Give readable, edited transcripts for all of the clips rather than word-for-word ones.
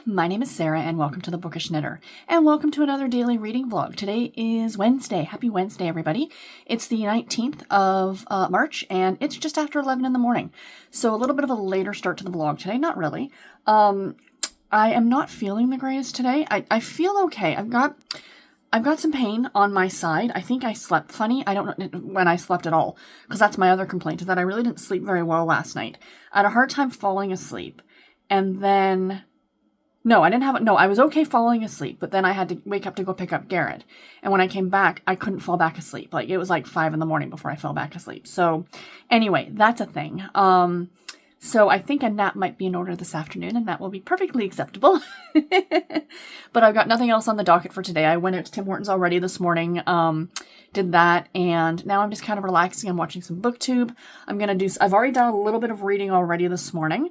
my name is Sarah and welcome to the Bookish Knitter and welcome to another daily reading vlog. Today is Wednesday. Happy Wednesday, everybody. It's the 19th of March and it's just after 11 in the morning. So a little bit of a later start to the vlog today. Not really. I am not feeling the greatest today. I feel okay. I've got some pain on my side. I think I slept funny. I don't know when I slept at all because that's my other complaint is that I really didn't sleep very well last night. I had a hard time falling asleep. And then, I was okay falling asleep, but then I had to wake up to go pick up Garrett. And when I came back, I couldn't fall back asleep. Like, it was like 5 in the morning before I fell back asleep. So, anyway, that's a thing. So I think a nap might be in order this afternoon, and that will be perfectly acceptable. But I've got nothing else on the docket for today. I went out to Tim Hortons already this morning, did that, and now I'm just kind of relaxing. I'm watching some BookTube. I've already done a little bit of reading already this morning.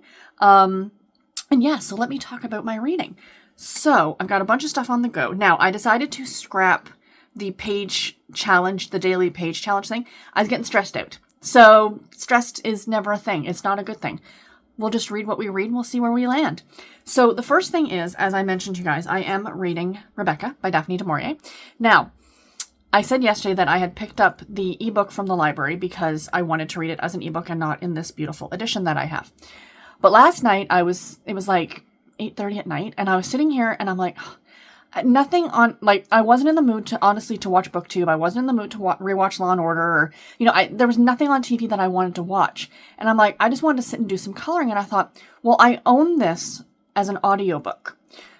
And yeah, so let me talk about my reading. So I've got a bunch of stuff on the go. Now, I decided to scrap the page challenge, the daily page challenge thing. I was getting stressed out. So stressed is never a thing. It's not a good thing. We'll just read what we read and we'll see where we land. So the first thing is, as I mentioned to you guys, I am reading Rebecca by Daphne du Maurier. Now, I said yesterday that I had picked up the ebook from the library because I wanted to read it as an ebook and not in this beautiful edition that I have. But last night, it was like 8:30 at night, and I was sitting here, and I'm like, nothing on, like, I wasn't in the mood to, honestly, to watch BookTube. I wasn't in the mood to rewatch Law & Order, or, there was nothing on TV that I wanted to watch. And I'm like, I just wanted to sit and do some coloring, and I thought, well, I own this as an audiobook.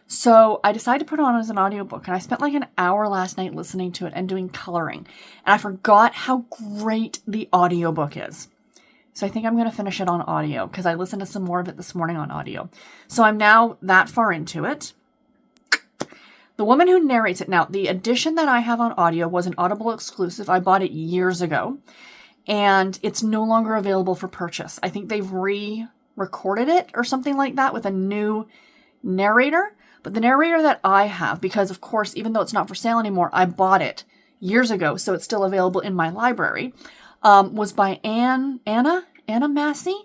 So I decided to put it on as an audiobook, and I spent like an hour last night listening to it and doing coloring. And I forgot how great the audiobook is. So I think I'm going to finish it on audio because I listened to some more of it this morning on audio. So I'm now that far into it. The woman who narrates it now, the edition that I have on audio was an Audible exclusive. I bought it years ago and it's no longer available for purchase. I think they've re-recorded it or something like that with a new narrator. But the narrator that I have, because of course, even though it's not for sale anymore, I bought it years ago. So it's still available in my library. Was by Anna Massey.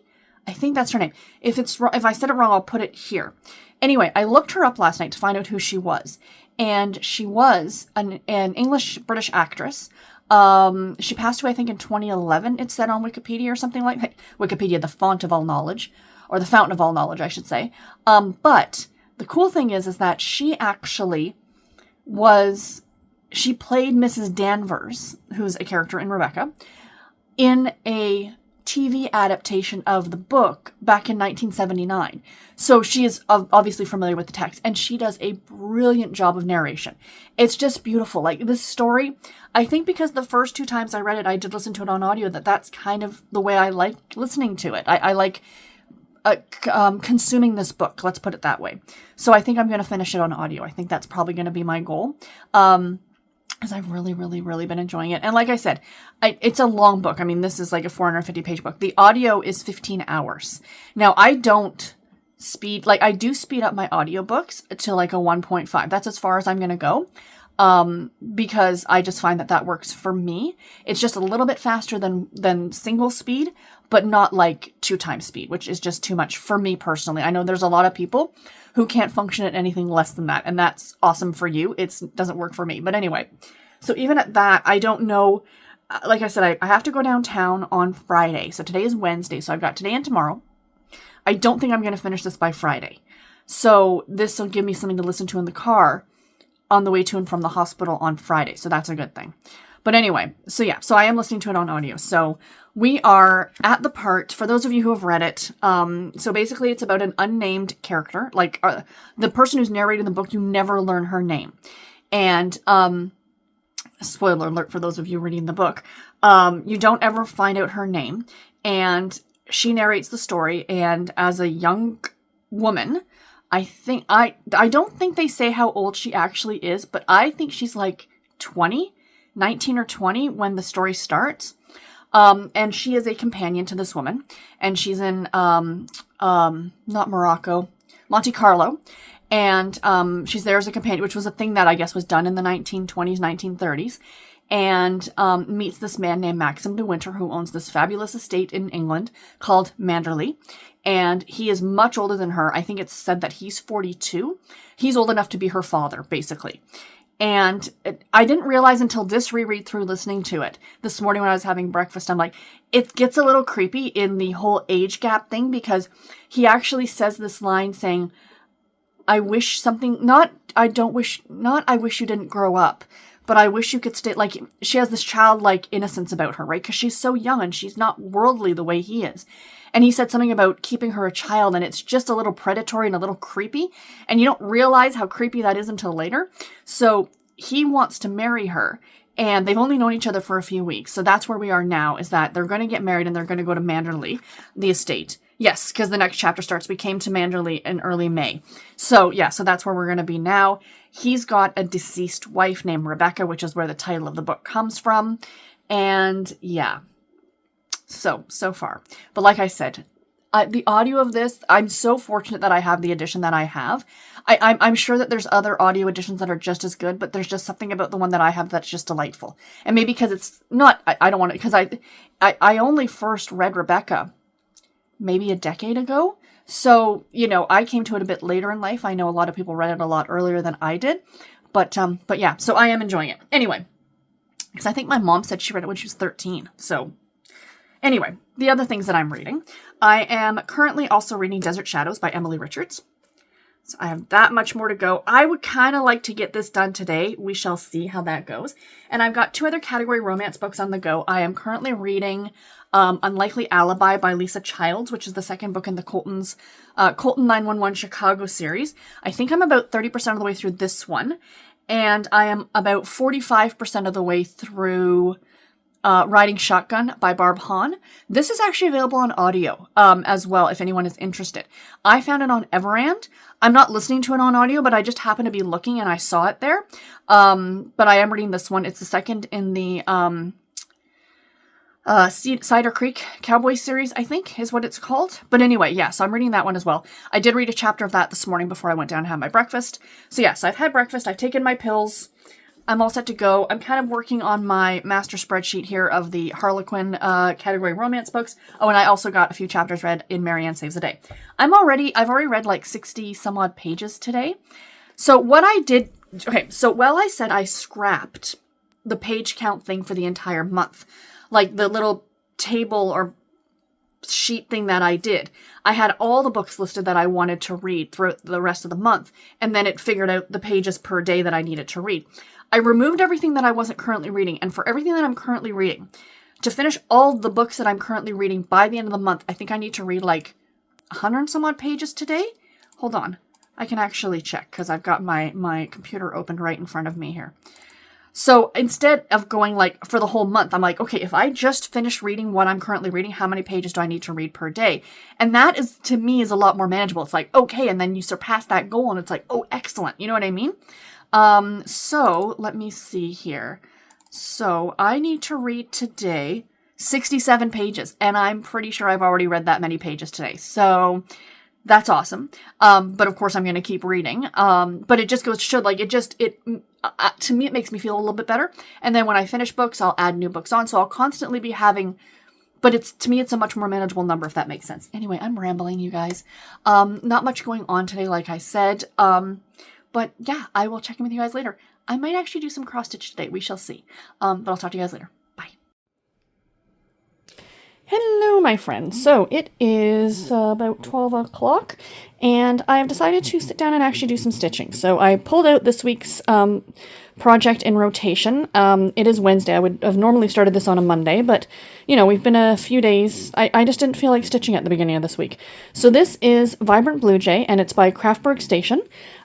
I think that's her name. If I said it wrong, I'll put it here. Anyway, I looked her up last night to find out who she was. And she was an English-British actress. She passed away, I think, in 2011. It said on Wikipedia or something like that. Wikipedia, the font of all knowledge. Or the fountain of all knowledge, I should say. But the cool thing is that she actually she played Mrs. Danvers, who's a character in Rebecca, in a TV adaptation of the book back in 1979. So she is obviously familiar with the text, and she does a brilliant job of narration. It's just beautiful. Like, this story, I think because the first 2 times I read it, I did listen to it on audio, that's kind of the way I like listening to it. I like consuming this book, let's put it that way. So I think I'm going to finish it on audio. I think that's probably going to be my goal. Because I've really, really, really been enjoying it. And like I said, it's a long book. I mean, this is like a 450-page book. The audio is 15 hours. Now, I do speed up my audiobooks to like a 1.5. That's as far as I'm going to go. Because I just find that works for me. It's just a little bit faster than single speed, but not like 2 times speed, which is just too much for me personally. I know there's a lot of people who can't function at anything less than that, and that's awesome for you. It doesn't work for me. But anyway, so even at that, I don't know. Like I said, I have to go downtown on Friday. So today is Wednesday, so I've got today and tomorrow. I don't think I'm going to finish this by Friday. So this will give me something to listen to in the car on the way to and from the hospital on Friday. So that's a good thing. But anyway, so I am listening to it on audio. So we are at the part, for those of you who have read it, so basically it's about an unnamed character. Like, the person who's narrating the book, you never learn her name. And, spoiler alert for those of you reading the book, you don't ever find out her name. And she narrates the story, and as a young woman, I don't think they say how old she actually is, but I think she's like 19 or 20 when the story starts. And she is a companion to this woman, and she's in, not Morocco, Monte Carlo. And, she's there as a companion, which was a thing that I guess was done in the 1920s, 1930s. And, meets this man named Maxim de Winter, who owns this fabulous estate in England called Manderley. and he is much older than her. I think it's said that he's 42. He's old enough to be her father, basically. And I didn't realize until this reread through listening to it this morning when I was having breakfast, I'm like, it gets a little creepy in the whole age gap thing, because he actually says this line saying, I wish you didn't grow up, but I wish you could stay, like, she has this childlike innocence about her, right? Because she's so young and she's not worldly the way he is. And he said something about keeping her a child, and it's just a little predatory and a little creepy. And you don't realize how creepy that is until later. So he wants to marry her, and they've only known each other for a few weeks. So that's where we are now, is that they're going to get married and they're going to go to Manderley, the estate. Yes, because the next chapter starts. We came to Manderley in early May. So yeah, so that's where we're going to be now. He's got a deceased wife named Rebecca, which is where the title of the book comes from. And yeah. So far. But like I said, the audio of this, I'm so fortunate that I have the edition that I have. I'm sure that there's other audio editions that are just as good, but there's just something about the one that I have that's just delightful. And maybe because it's not, I don't want to, because I only first read Rebecca maybe a decade ago. So, I came to it a bit later in life. I know a lot of people read it a lot earlier than I did. But yeah, so I am enjoying it. Anyway, because I think my mom said she read it when she was 13. So anyway, the other things that I'm reading. I am currently also reading Desert Shadows by Emily Richards. So I have that much more to go. I would kind of like to get this done today. We shall see how that goes. And I've got 2 other category romance books on the go. I am currently reading Unlikely Alibi by Lisa Childs, which is the second book in the Colton 911 Chicago series. I think I'm about 30% of the way through this one. And I am about 45% of the way through Riding Shotgun by Barb Hahn. This is actually available on audio as well, if anyone is interested. I found it on Everand. I'm not listening to it on audio, but I just happened to be looking and I saw it there. But I am reading this one. It's the second in the Cider Creek Cowboy series, I think, is what it's called. But anyway, yeah, so I'm reading that one as well. I did read a chapter of that this morning before I went down and had my breakfast. So yes, I've had breakfast. I've taken my pills. I'm all set to go. I'm kind of working on my master spreadsheet here of the Harlequin category romance books. Oh, and I also got a few chapters read in Marianne Saves the Day. I've already read like 60 some odd pages today. So what I did, while I said I scrapped the page count thing for the entire month, like the little table or sheet thing that I did, I had all the books listed that I wanted to read throughout the rest of the month, and then it figured out the pages per day that I needed to read. I removed everything that I wasn't currently reading, and for everything that I'm currently reading, to finish all the books that I'm currently reading by the end of the month, I think I need to read like 100 and some odd pages today. Hold on. I can actually check because I've got my computer opened right in front of me here. So instead of going like for the whole month, I'm like, okay, if I just finish reading what I'm currently reading, how many pages do I need to read per day? And that is, to me, is a lot more manageable. It's like, okay, and then you surpass that goal and it's like, oh, excellent. You know what I mean? So let me see here. So I need to read today 67 pages, and I'm pretty sure I've already read that many pages today. So that's awesome. But of course I'm going to keep reading. But it just goes to show, like, to me, it makes me feel a little bit better. And then when I finish books, I'll add new books on. So I'll constantly be having, but to me, it's a much more manageable number, if that makes sense. Anyway, I'm rambling, you guys. Not much going on today, like I said. But yeah, I will check in with you guys later. I might actually do some cross stitch today. We shall see. But I'll talk to you guys later. Bye. Hello, my friends. So it is about 12 o'clock, and I have decided to sit down and actually do some stitching. So I pulled out this week's project in rotation. It is Wednesday. I would have normally started this on a Monday, but, you know, we've been a few days. I just didn't feel like stitching at the beginning of this week. So this is Vibrant Blue Jay, and it's by Craftberg Station.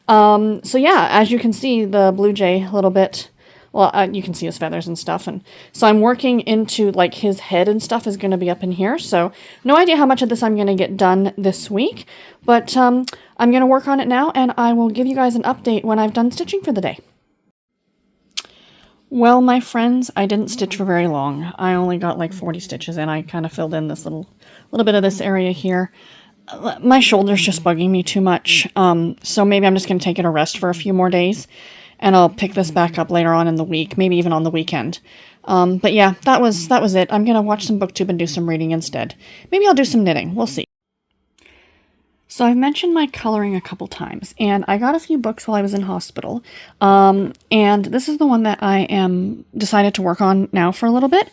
So yeah, as you can see, the Blue Jay a little bit... Well, you can see his feathers and stuff, and so I'm working into, like, his head and stuff is going to be up in here, so no idea how much of this I'm going to get done this week, but I'm going to work on it now, and I will give you guys an update when I've done stitching for the day. Well, my friends, I didn't stitch for very long. I only got like 40 stitches, and I kind of filled in this little bit of this area here. My shoulder's just bugging me too much, so maybe I'm just going to take it a rest for a few more days. And I'll pick this back up later on in the week, maybe even on the weekend. But yeah, that was it. I'm going to watch some BookTube and do some reading instead. Maybe I'll do some knitting. We'll see. So I've mentioned my coloring a couple times, and I got a few books while I was in hospital. And this is the one that I am decided to work on now for a little bit.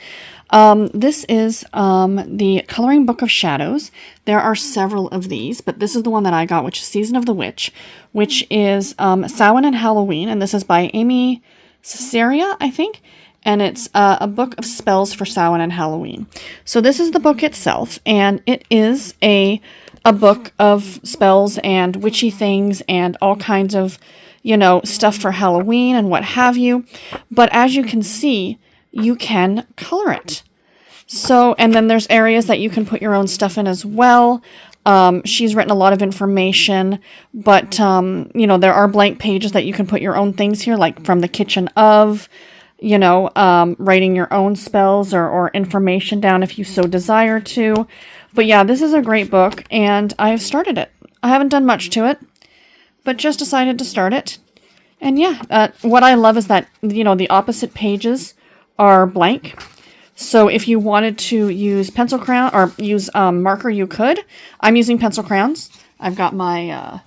This is the Coloring Book of Shadows. There are several of these, but this is the one that I got, which is Season of the Witch, which is Samhain and Halloween, and this is by Amy Caesarea, I think. And it's a book of spells for Samhain and Halloween. So this is the book itself, and it is a book of spells and witchy things and all kinds of, stuff for Halloween and what have you. But as you can see, you can color it. So, and then there's areas that you can put your own stuff in as well. She's written a lot of information, but, there are blank pages that you can put your own things here, like from the kitchen of, writing your own spells or information down if you so desire to. But yeah, this is a great book, and I've started it. I haven't done much to it, but just decided to start it. And yeah, what I love is that, the opposite pages are blank. So if you wanted to use pencil crayon or use marker, you could. I'm using pencil crayons. I've got my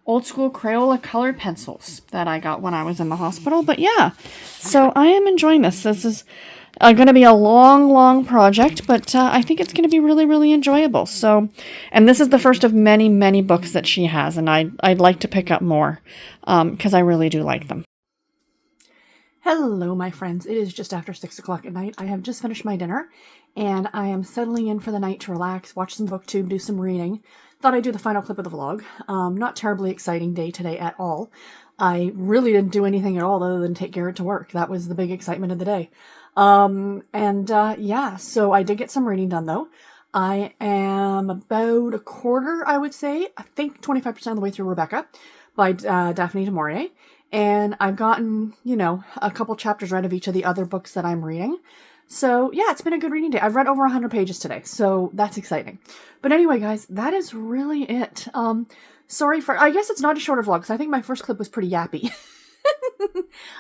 old school Crayola colored pencils that I got when I was in the hospital. But yeah, so I am enjoying this. This is going to be a long, long project, but I think it's going to be really, really enjoyable. So, and this is the first of many, many books that she has, and I'd like to pick up more because I really do like them. Hello, my friends. It is just after 6 o'clock at night. I have just finished my dinner, and I am settling in for the night to relax, watch some booktube, do some reading. Thought I'd do the final clip of the vlog. Not terribly exciting day today at all. I really didn't do anything at all other than take Garrett to work. That was the big excitement of the day. Yeah, so I did get some reading done though. I am about a quarter, I would say, I think 25% of the way through Rebecca by Daphne du Maurier. And I've gotten, a couple chapters read of each of the other books that I'm reading. So yeah, it's been a good reading day. I've read over 100 pages today, so that's exciting. But anyway, guys, that is really it. Sorry for, I guess it's not a shorter vlog, because I think my first clip was pretty yappy.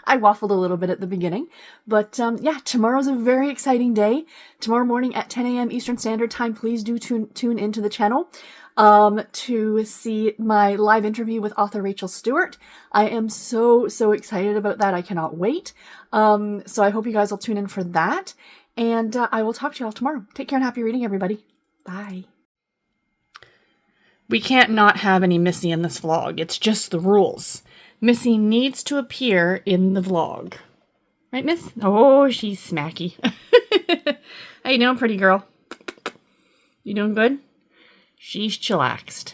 I waffled a little bit at the beginning, but yeah, tomorrow's a very exciting day. Tomorrow morning at 10 a.m. Eastern Standard Time, please do tune into the channel to see my live interview with author Rachel Stewart. I am so excited about that. I cannot wait. So I hope you guys will tune in for that, and I will talk to you all tomorrow. Take care and happy reading, everybody. Bye. We can't not have any Missy in this vlog. It's just the rules. Missy needs to appear in the vlog. Right, Miss? Oh, she's smacky. How you doing, pretty girl? You doing good? She's chillaxed.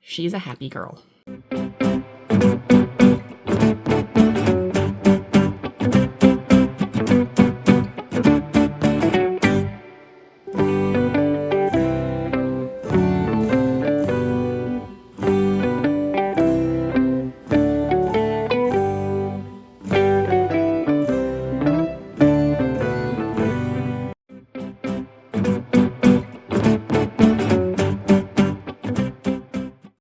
She's a happy girl.